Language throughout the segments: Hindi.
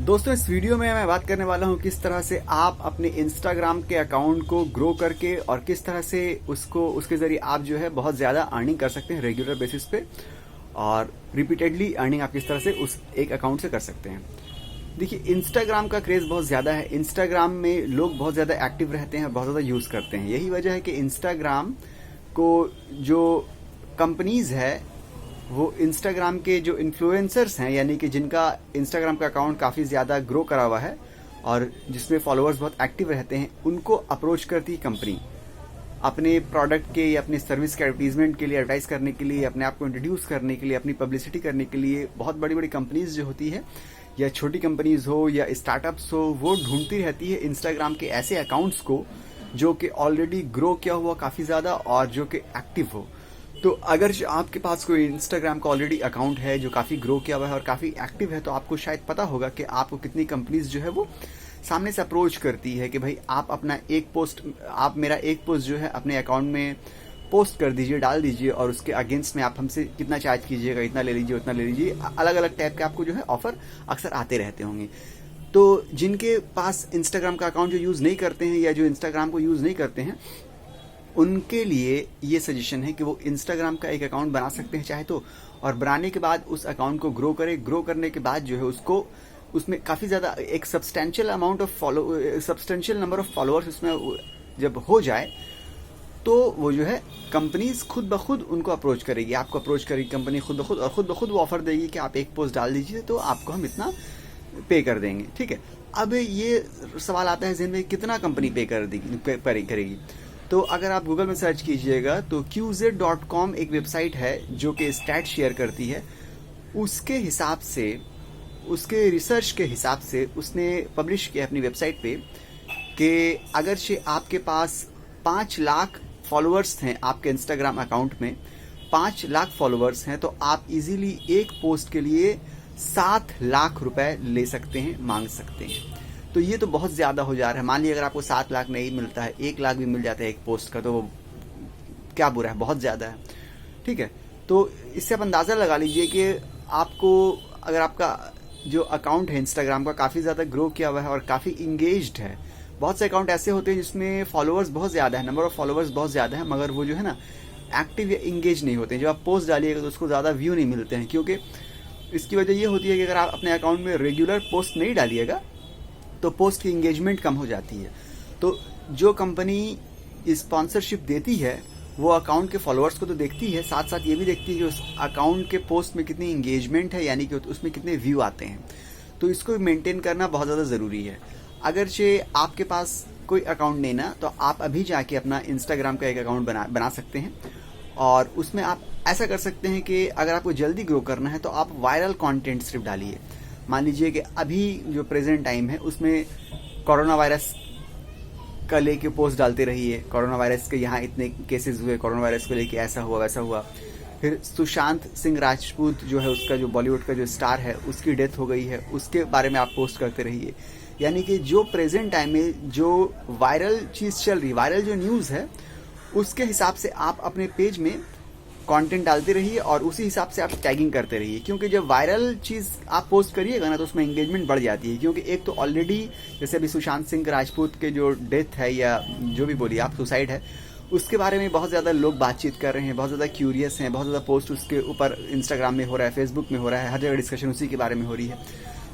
दोस्तों, इस वीडियो में मैं बात करने वाला हूं किस तरह से आप अपने इंस्टाग्राम के अकाउंट को ग्रो करके और किस तरह से उसके जरिए आप जो है बहुत ज़्यादा अर्निंग कर सकते हैं रेगुलर बेसिस पे, और रिपीटेडली अर्निंग आप किस तरह से उस एक अकाउंट से कर सकते हैं। देखिए, इंस्टाग्राम का क्रेज़ बहुत ज़्यादा है। इंस्टाग्राम में लोग बहुत ज़्यादा एक्टिव रहते हैं, बहुत ज़्यादा यूज़ करते हैं। यही वजह है कि इंस्टाग्राम को जो कंपनीज़ है वो इंस्टाग्राम के जो इन्फ्लुएंसर्स हैं, यानी कि जिनका इंस्टाग्राम का अकाउंट काफ़ी ज़्यादा ग्रो करा हुआ है और जिसमें फॉलोअर्स बहुत एक्टिव रहते हैं, उनको अप्रोच करती है कंपनी अपने प्रोडक्ट के या अपनी सर्विस के एडवर्टीजमेंट के लिए, एडवर्टाइज करने के लिए, अपने आप को इंट्रोड्यूस करने के लिए, अपनी पब्लिसिटी करने के लिए। बहुत बड़ी बड़ी कंपनीज जो होती है, या छोटी कंपनीज हो या स्टार्टअप्स हो, वो ढूंढती रहती है इंस्टाग्राम के ऐसे अकाउंट्स को जो कि ऑलरेडी ग्रो किया हुआ काफ़ी ज़्यादा और जो कि एक्टिव हो। तो अगर आपके पास कोई इंस्टाग्राम का ऑलरेडी अकाउंट है जो काफ़ी ग्रो किया हुआ है और काफ़ी एक्टिव है, तो आपको शायद पता होगा कि आपको कितनी कंपनीज जो है वो सामने से अप्रोच करती है कि भाई आप मेरा एक पोस्ट जो है अपने अकाउंट में पोस्ट कर दीजिए, डाल दीजिए, और उसके अगेंस्ट में आप हमसे कितना चार्ज कीजिएगा, इतना ले लीजिए, उतना ले लीजिए। अलग अलग टाइप के आपको जो है ऑफर अक्सर आते रहते होंगे। तो जिनके पास इंस्टाग्राम का अकाउंट जो यूज़ नहीं करते हैं या जो इंस्टाग्राम को यूज़ नहीं करते हैं, उनके लिए ये सजेशन है कि वो इंस्टाग्राम का एक अकाउंट बना सकते हैं चाहे तो, और बनाने के बाद उस अकाउंट को ग्रो करें। ग्रो करने के बाद जो है उसमें काफ़ी ज़्यादा एक सब्सटेंशियल नंबर ऑफ फॉलोअर्स उसमें जब हो जाए, तो वो जो है कंपनीज खुद ब खुद उनको अप्रोच करेगी, आपको अप्रोच करेगी कंपनी खुद ब खुद, और खुद ब खुद वो ऑफर देगी कि आप एक पोस्ट डाल दीजिए तो आपको हम इतना पे कर देंगे। ठीक है, अब ये सवाल आता है ज़हन में, कितना कंपनी पे करेगी। तो अगर आप गूगल में सर्च कीजिएगा तो qz.com एक वेबसाइट है जो कि स्टैट शेयर करती है। उसके हिसाब से, उसके रिसर्च के हिसाब से उसने पब्लिश किया अपनी वेबसाइट पे कि अगर से आपके पास 5 लाख फॉलोअर्स हैं आपके इंस्टाग्राम अकाउंट में, 5 लाख फॉलोअर्स हैं, तो आप इजीली एक पोस्ट के लिए 7 लाख रुपए ले सकते हैं, मांग सकते हैं। तो ये तो बहुत ज़्यादा हो जा रहा है। मान लीजिए अगर आपको 7 लाख नहीं मिलता है, 1 लाख भी मिल जाता है एक पोस्ट का, तो वो क्या बुरा है, बहुत ज़्यादा है। ठीक है, तो इससे आप अंदाज़ा लगा लीजिए कि आपको, अगर आपका जो अकाउंट है इंस्टाग्राम का काफ़ी ज़्यादा ग्रो किया हुआ है और काफ़ी इंगेज्ड है। बहुत से अकाउंट ऐसे होते हैं जिसमें फॉलोअर्स बहुत ज़्यादा है, नंबर ऑफ फॉलोअर्स बहुत ज़्यादा है, मगर वो जो है ना एक्टिव या इंगेज नहीं होते हैं। जब आप पोस्ट डालिएगा तो उसको ज़्यादा व्यू नहीं मिलते हैं, क्योंकि इसकी वजह ये होती है कि अगर आप अपने अकाउंट में रेगुलर पोस्ट नहीं डालिएगा तो पोस्ट की इंगेजमेंट कम हो जाती है। तो जो कंपनी स्पॉन्सरशिप देती है वो अकाउंट के फॉलोअर्स को तो देखती है, साथ साथ ये भी देखती है कि उस अकाउंट के पोस्ट में कितनी इंगेजमेंट है, यानी कि उसमें कितने व्यू आते हैं। तो इसको मेंटेन करना बहुत ज़्यादा ज़रूरी है। अगर से आपके पास कोई अकाउंट नहीं ना, तो आप अभी जाके अपना इंस्टाग्राम का एक अकाउंट बना सकते हैं, और उसमें आप ऐसा कर सकते हैं कि अगर आपको जल्दी ग्रो करना है तो आप वायरल कंटेंट सिर्फ डालिए। मान लीजिए कि अभी जो प्रेजेंट टाइम है उसमें कोरोना वायरस का लेके पोस्ट डालते रहिए, कोरोना वायरस के यहाँ इतने केसेस हुए, कोरोना वायरस को लेके ऐसा हुआ वैसा हुआ। फिर सुशांत सिंह राजपूत जो है, उसका जो बॉलीवुड का जो स्टार है, उसकी डेथ हो गई है, उसके बारे में आप पोस्ट करते रहिए। यानी कि जो प्रेजेंट टाइम में जो वायरल चीज़ चल रही, वायरल जो न्यूज़ है, उसके हिसाब से आप अपने पेज में कंटेंट डालते रहिए और उसी हिसाब से आप टैगिंग करते रहिए। क्योंकि जब वायरल चीज़ आप पोस्ट करिएगा ना, तो उसमें एंगेजमेंट बढ़ जाती है। क्योंकि एक तो ऑलरेडी जैसे अभी सुशांत सिंह राजपूत के जो डेथ है, या जो भी बोलिए आप, सुसाइड है, उसके बारे में बहुत ज़्यादा लोग बातचीत कर रहे हैं, बहुत ज़्यादा क्यूरियस हैं, बहुत ज़्यादा पोस्ट उसके ऊपर इंस्टाग्राम में हो रहा है, फेसबुक में हो रहा है, हर जगह डिस्कशन उसी के बारे में हो रही है।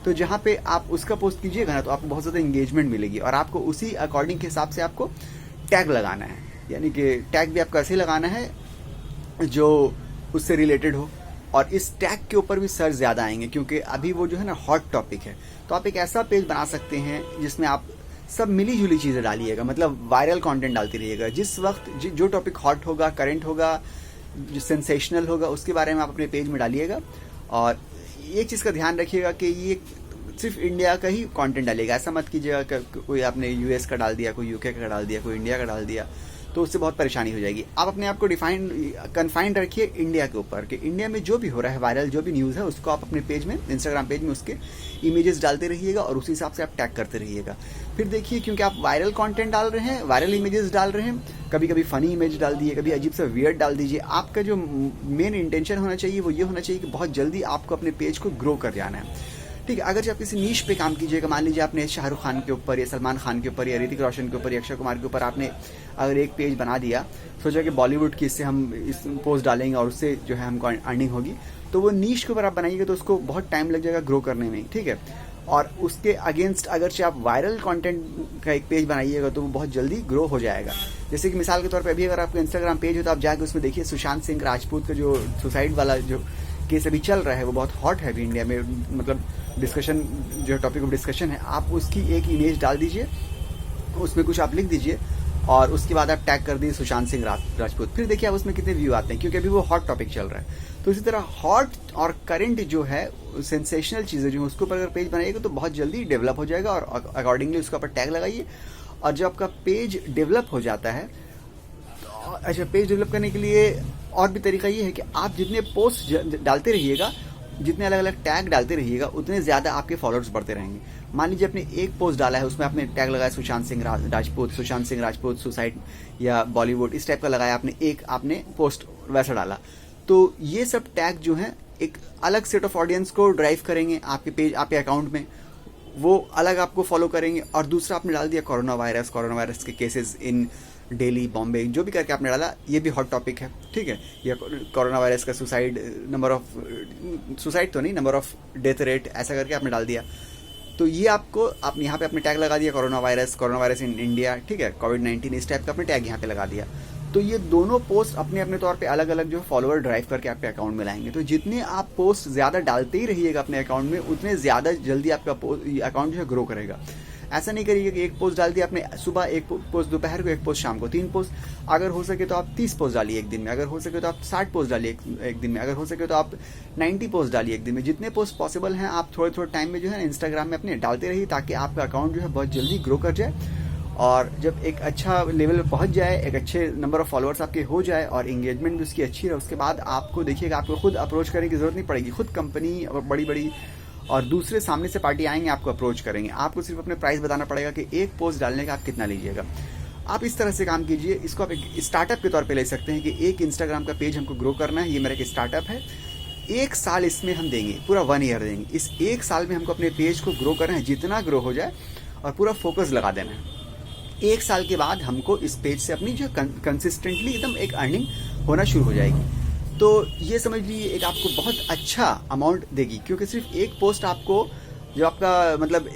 तो जहाँ पे आप उसका पोस्ट कीजिएगा ना, तो आपको बहुत ज़्यादा इंगेजमेंट मिलेगी, और आपको उसी अकॉर्डिंग के हिसाब से आपको टैग लगाना है। यानी कि टैग भी आपको ऐसे लगाना है जो उससे रिलेटेड हो, और इस टैग के ऊपर भी सर्च ज़्यादा आएंगे, क्योंकि अभी वो जो है ना हॉट टॉपिक है। तो आप एक ऐसा पेज बना सकते हैं जिसमें आप सब मिली जुली चीज़ें डालिएगा, मतलब वायरल कंटेंट डालते रहिएगा। जिस वक्त जो टॉपिक हॉट होगा, करंट होगा, जो सेंसेशनल होगा, उसके बारे में आप अपने पेज में डालिएगा। और एक चीज़ का ध्यान रखिएगा कि ये सिर्फ इंडिया का ही कंटेंट डालिएगा। ऐसा मत कीजिएगा कि कोई आपने यूएस का डाल दिया, कोई यूके का डाल दिया, कोई इंडिया का डाल दिया, तो उससे बहुत परेशानी हो जाएगी। आप अपने आप को कन्फाइंड रखिए इंडिया के ऊपर, कि इंडिया में जो भी हो रहा है, वायरल जो भी न्यूज़ है, उसको आप अपने पेज में, इंस्टाग्राम पेज में उसके इमेजेस डालते रहिएगा और उसी हिसाब से आप टैग करते रहिएगा। फिर देखिए, क्योंकि आप वायरल कंटेंट डाल रहे हैं, वायरल इमेजेस डाल रहे हैं, कभी कभी फनी इमेज डाल दिए, कभी अजीब सा वियर्ड डाल दीजिए। आपका जो मेन इंटेंशन होना चाहिए वो ये होना चाहिए कि बहुत जल्दी आपको अपने पेज को ग्रो कर जाना है। ठीक है। अगर आप किसी नीश पे काम कीजिएगा, मान लीजिए आपने शाहरुख खान के ऊपर या सलमान खान के ऊपर या ऋतिक रोशन के ऊपर या अक्षय कुमार के ऊपर आपने अगर एक पेज बना दिया, सोचा कि बॉलीवुड की इससे हम इस पोस्ट डालेंगे और उससे जो है हमको अर्निंग होगी, तो वो नीश के ऊपर आप बनाइएगा तो उसको बहुत टाइम लग जाएगा ग्रो करने में, ठीक है। और उसके अगेंस्ट अगर से आप वायरल कंटेंट का एक पेज बनाइएगा तो वो बहुत जल्दी ग्रो हो जाएगा। जैसे कि मिसाल के तौर पे अभी अगर आपका इंस्टाग्राम पेज हो तो आप जाके उसमें देखिए सुशांत सिंह राजपूत का जो सुसाइड वाला जो केस अभी चल रहा है वो बहुत हॉट है अभी इंडिया में, मतलब डिस्कशन जो टॉपिक ऑफ डिस्कशन है। आप उसकी एक इमेज डाल दीजिए, उसमें कुछ आप लिख दीजिए और उसके बाद आप टैग कर दिए सुशांत सिंह राजपूत, फिर देखिए आप उसमें कितने व्यू आते हैं, क्योंकि अभी वो हॉट टॉपिक चल रहा है। तो इसी तरह हॉट और करंट जो है सेंसेशनल चीज़ें जो है उसके ऊपर अगर पेज बनाइएगा तो बहुत जल्दी डेवलप हो जाएगा और अकॉर्डिंगली उसके ऊपर टैग लगाइए। और जब आपका पेज डेवलप हो जाता है, तो अच्छा, पेज डेवलप करने के लिए और भी तरीका ये है कि आप जितने पोस्ट डालते रहिएगा, जितने अलग अलग टैग डालते रहिएगा, उतने ज़्यादा आपके फॉलोअर्स बढ़ते रहेंगे। मान लीजिए आपने एक पोस्ट डाला है, उसमें आपने टैग लगाया सुशांत सिंह राजपूत सुसाइड या बॉलीवुड, इस टाइप का लगाया आपने, एक आपने पोस्ट वैसा डाला, तो ये सब टैग जो है एक अलग सेट ऑफ ऑडियंस को ड्राइव करेंगे आपके पेज, आपके अकाउंट में, वो अलग आपको फॉलो करेंगे। और दूसरा आपने डाल दिया कोरोना वायरस के केसेस इन दिल्ली, बॉम्बे, जो भी करके आपने डाला, ये भी हॉट टॉपिक है, ठीक है। या कोरोना वायरस का नंबर ऑफ डेथ रेट, ऐसा करके आपने डाल दिया, तो ये आपने यहाँ पे अपने टैग लगा दिया कोरोना वायरस इन इंडिया, ठीक है, कोविड-19, इस टाइप का आपने टैग यहाँ पे लगा दिया। तो ये दोनों पोस्ट अपने अपने तौर पे अलग अलग जो फॉलोअर ड्राइव करके आपके अकाउंट में लाएंगे। तो जितने आप पोस्ट ज़्यादा डालते ही रहिएगा अपने अकाउंट में, उतने ज़्यादा जल्दी आपका अकाउंट जो है ग्रो करेगा। ऐसा नहीं करिएगा कि एक पोस्ट डाल दिया आपने सुबह, एक पोस्ट दोपहर को, एक पोस्ट शाम को, 3 पोस्ट। अगर हो सके तो आप 30 पोस्ट डालिए एक दिन में, अगर हो सके तो आप 60 पोस्ट डालिए एक दिन में, अगर हो सके तो आप 90 पोस्ट डालिए एक दिन में। जितने पोस्ट पॉसिबल हैं आप थोड़े थोड़े टाइम में जो है इंस्टाग्राम में अपने डालते रहिए, ताकि आपका अकाउंट जो है बहुत जल्दी ग्रो कर जाए। और जब एक अच्छा लेवल पे पहुंच जाए, एक अच्छे नंबर ऑफ फॉलोअर्स आपके हो जाए और एंगेजमेंट भी उसकी अच्छी रहे, उसके बाद आपको देखिएगा आपको खुद अप्रोच करने की जरूरत नहीं पड़ेगी। खुद कंपनी और बड़ी बड़ी और दूसरे सामने से पार्टी आएंगे, आपको अप्रोच करेंगे। आपको सिर्फ अपने प्राइस बताना पड़ेगा कि एक पोस्ट डालने का आप कितना लीजिएगा। आप इस तरह से काम कीजिए। इसको आप एक स्टार्टअप के तौर पे ले सकते हैं कि एक इंस्टाग्राम का पेज हमको ग्रो करना है, ये मेरा एक स्टार्टअप है, 1 साल इसमें हम देंगे, पूरा 1 ईयर देंगे। इस 1 साल में हमको अपने पेज को ग्रो करना है, जितना ग्रो हो जाए, और पूरा फोकस लगा देना है। 1 साल के बाद हमको इस पेज से अपनी जो कंसिस्टेंटली एकदम एक अर्निंग होना शुरू हो जाएगी। तो ये समझ लीजिए एक आपको बहुत अच्छा अमाउंट देगी, क्योंकि सिर्फ एक पोस्ट आपको, जो आपका मतलब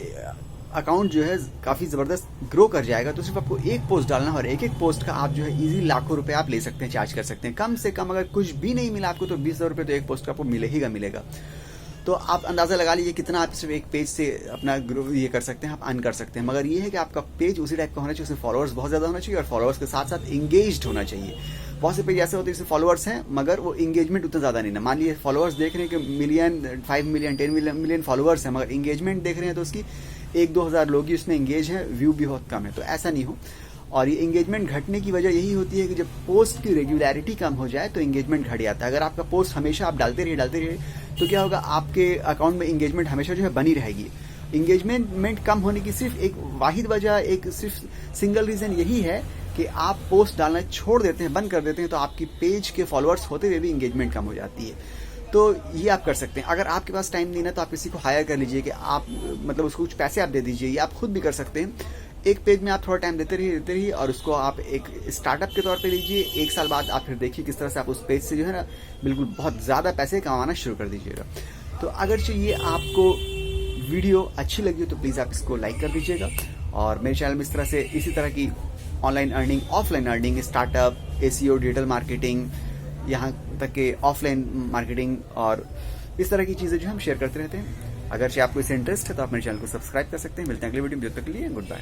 अकाउंट जो है काफ़ी ज़बरदस्त ग्रो कर जाएगा, तो सिर्फ आपको एक पोस्ट डालना है और एक पोस्ट का आप जो है इजी लाखों रुपए आप ले सकते हैं, चार्ज कर सकते हैं। कम से कम अगर कुछ भी नहीं मिला आपको तो 20,000 रुपये तो एक पोस्ट का आपको मिलेगा। तो आप अंदाज़ा लगा लीजिए कितना आप सिर्फ एक पेज से अपना ग्रो ये कर सकते हैं, आप अर्न कर सकते हैं। मगर ये है कि आपका पेज उसी टाइप का होना चाहिए, उसमें फॉलोअर्स बहुत ज़्यादा होना चाहिए और फॉलोअर्स के साथ साथ इंगेज्ड होना चाहिए। बहुत से पेज ऐसे होते हैं जिसमें फॉलोअर्स हैं मगर वो इंगेजमेंट उतना ज़्यादा नहीं है। मान लीजिए फॉलोअर्स देख रहे हैं कि मिलियन, 5 मिलियन, 10 मिलियन फॉलोअर्स हैं, मगर इंगेजमेंट देख रहे हैं तो उसकी 1-2 हज़ार लोग ही उसमें इंगेज हैं, व्यू भी बहुत कम है। तो ऐसा नहीं हो। और ये इंगेजमेंट घटने की वजह यही होती है कि जब पोस्ट की रेगुलरिटी कम हो जाए तो इंगेजमेंट घट जाता है। अगर आपका पोस्ट हमेशा आप डालते रहिए तो क्या होगा, आपके अकाउंट में इंगेजमेंट हमेशा जो है बनी रहेगी। इंगेजमेंट कम होने की सिर्फ एक वाहिद वजह, एक सिर्फ सिंगल रीज़न यही है कि आप पोस्ट डालना छोड़ देते हैं, बंद कर देते हैं, तो आपकी पेज के फॉलोअर्स होते हुए भी इंगेजमेंट कम हो जाती है। तो ये आप कर सकते हैं। अगर आपके पास टाइम नहीं ना तो आप किसी को हायर कर लीजिए कि आप मतलब उसको कुछ पैसे आप दे दीजिए, या आप खुद भी कर सकते हैं। एक पेज में आप थोड़ा टाइम देते रहिए और उसको आप एक स्टार्टअप के तौर पे लीजिए। 1 साल बाद आप फिर देखिए किस तरह से आप उस पेज से जो है ना बिल्कुल बहुत ज़्यादा पैसे कमाना शुरू कर दीजिएगा। तो अगर ये आपको वीडियो अच्छी लगी हो तो प्लीज़ आप इसको लाइक कर दीजिएगा। और मेरे चैनल में इस तरह से इसी तरह की online earning, offline earning, startup, SEO, digital marketing, यहाँ तक के ऑफलाइन मार्केटिंग और इस तरह की चीज़ें जो हम शेयर करते रहते हैं। अगर आपको इससे इंटरेस्ट है तो आप मेरे चैनल को सब्सक्राइब कर सकते हैं। मिलते हैं अगले वीडियो में, जब तक के लिए गुड बाय।